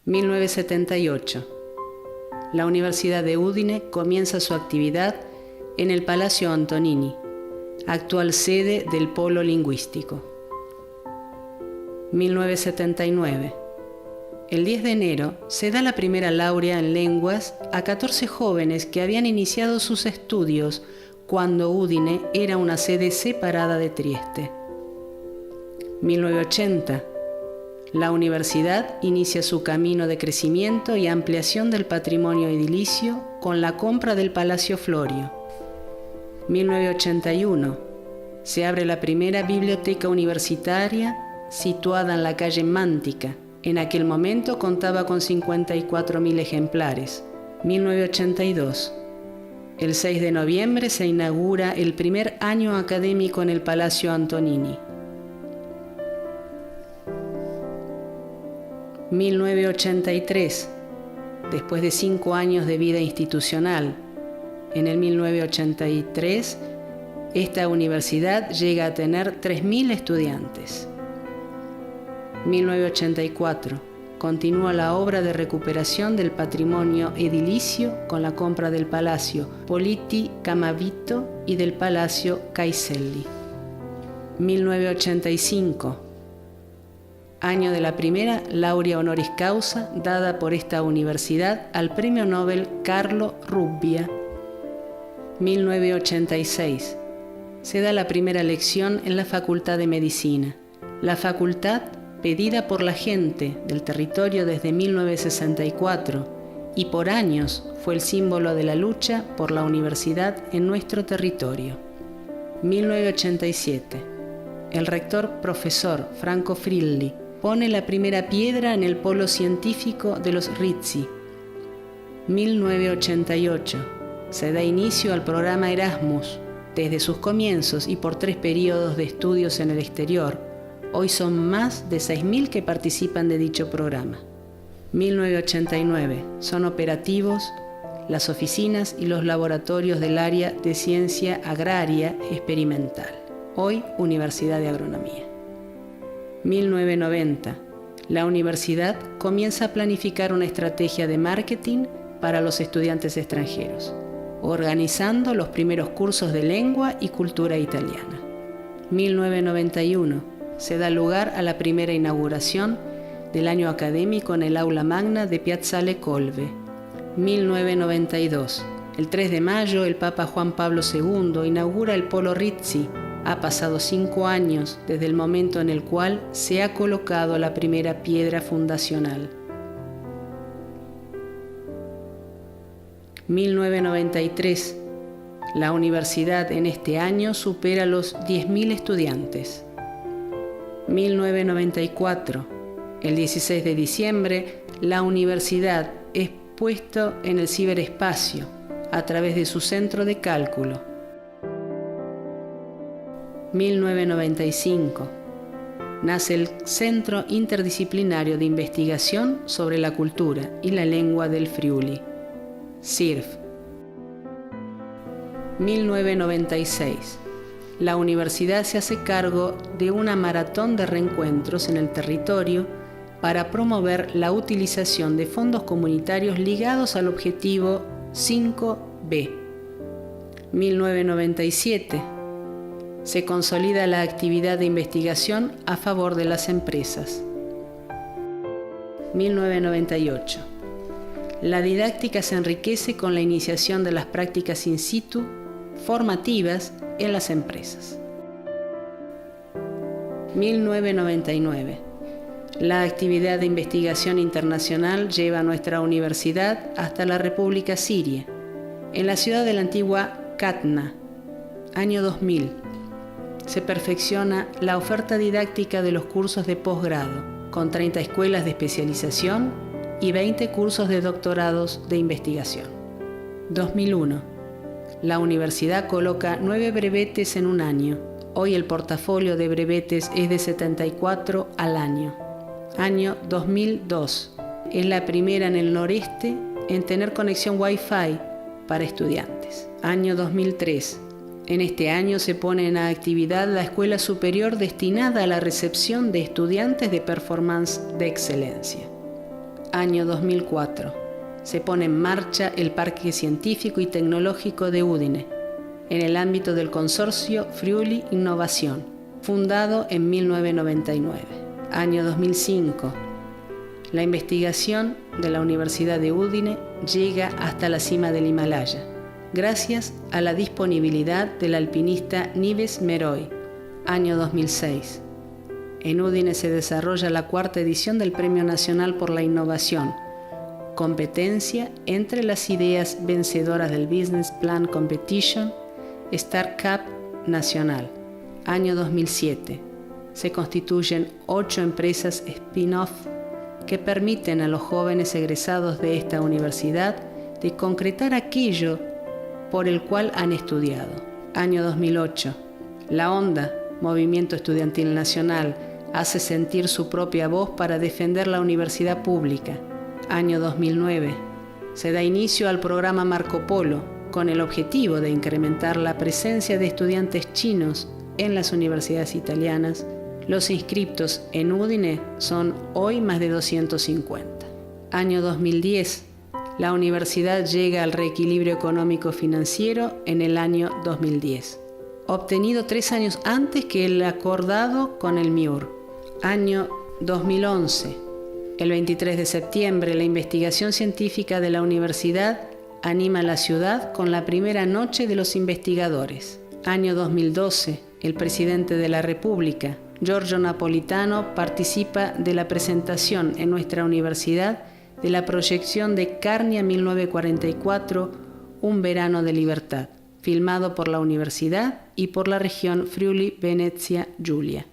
1978. La Universidad de Udine comienza su actividad en el Palacio Antonini, actual sede del Polo Lingüístico. 1979. El 10 de enero se da la primera laurea en lenguas a 14 jóvenes que habían iniciado sus estudios cuando Udine era una sede separada de Trieste. 1980. La universidad inicia su camino de crecimiento y ampliación del patrimonio edilicio con la compra del Palacio Florio. 1981. Se abre la primera biblioteca universitaria situada en la calle Mántica. En aquel momento contaba con 54.000 ejemplares. 1982. El 6 de noviembre se inaugura el primer año académico en el Palacio Antonini. 1983. Después de 5 años de vida institucional, en el 1983, esta universidad llega a tener 3.000 estudiantes. 1984. Continúa la obra de recuperación del patrimonio edilicio con la compra del Palacio Politi Camavito y del Palacio Caiselli. 1985. Año de la primera laurea honoris causa dada por esta universidad al Premio Nobel Carlo Rubbia. 1986. Se da la primera lección en la Facultad de Medicina. La facultad, pedida por la gente del territorio desde 1964 y por años fue el símbolo de la lucha por la universidad en nuestro territorio. 1987. El rector profesor Franco Frilli pone la primera piedra en el polo científico de los Rizzi. 1988. Se da inicio al programa Erasmus. Desde sus comienzos y por 3 periodos de estudios en el exterior, hoy son más de 6.000 que participan de dicho programa. 1989. Son operativos las oficinas y los laboratorios del área de ciencia agraria experimental, hoy Universidad de Agronomía. 1990. La universidad comienza a planificar una estrategia de marketing para los estudiantes extranjeros, organizando los primeros cursos de lengua y cultura italiana. 1991. Se da lugar a la primera inauguración del año académico en el aula magna de Piazzale Colve. 1992. El 3 de mayo, el Papa Juan Pablo II inaugura el Polo Rizzi. Ha pasado 5 años desde el momento en el cual se ha colocado la primera piedra fundacional. 1993. La universidad en este año supera los 10.000 estudiantes. 1994. El 16 de diciembre, la universidad es puesto en el ciberespacio a través de su centro de cálculo. 1995. Nace el Centro Interdisciplinario de Investigación sobre la Cultura y la Lengua del Friuli, CIRF. 1996. La universidad se hace cargo de una maratón de reencuentros en el territorio para promover la utilización de fondos comunitarios ligados al objetivo 5B. 1997. Se consolida la actividad de investigación a favor de las empresas. 1998. La didáctica se enriquece con la iniciación de las prácticas in situ formativas en las empresas. 1999. La actividad de investigación internacional lleva a nuestra universidad hasta la República Siria, en la ciudad de la antigua Katna. Año 2000. Se perfecciona la oferta didáctica de los cursos de posgrado, con 30 escuelas de especialización y 20 cursos de doctorados de investigación. 2001. La universidad coloca 9 brevetes en un año. Hoy el portafolio de brevetes es de 74 al año. Año 2002. Es la primera en el noreste en tener conexión Wi-Fi para estudiantes. Año 2003. En este año se pone en actividad la escuela superior destinada a la recepción de estudiantes de performance de excelencia. Año 2004. Se pone en marcha el Parque Científico y Tecnológico de Udine, en el ámbito del consorcio Friuli Innovación, fundado en 1999. Año 2005. La investigación de la Universidad de Udine llega hasta la cima del Himalaya, gracias a la disponibilidad del alpinista Nives Meroy. Año 2006. En Udine se desarrolla la 4ª edición del Premio Nacional por la Innovación, competencia entre las ideas vencedoras del Business Plan Competition Startup Nacional. Año 2007. Se constituyen 8 empresas spin-off que permiten a los jóvenes egresados de esta universidad de concretar aquello por el cual han estudiado. Año 2008. La ONDA, Movimiento Estudiantil Nacional, hace sentir su propia voz para defender la universidad pública. Año 2009. Se da inicio al programa Marco Polo, con el objetivo de incrementar la presencia de estudiantes chinos en las universidades italianas. Los inscriptos en Udine son hoy más de 250. Año 2010. La universidad llega al reequilibrio económico-financiero en el año 2010, obtenido 3 años antes que el acordado con el MIUR. Año 2011. El 23 de septiembre, la investigación científica de la universidad anima a la ciudad con la primera noche de los investigadores. Año 2012. El presidente de la República, Giorgio Napolitano, participa de la presentación en nuestra universidad de la proyección de Carnia 1944, Un verano de libertad, filmado por la universidad y por la región Friuli-Venezia Giulia.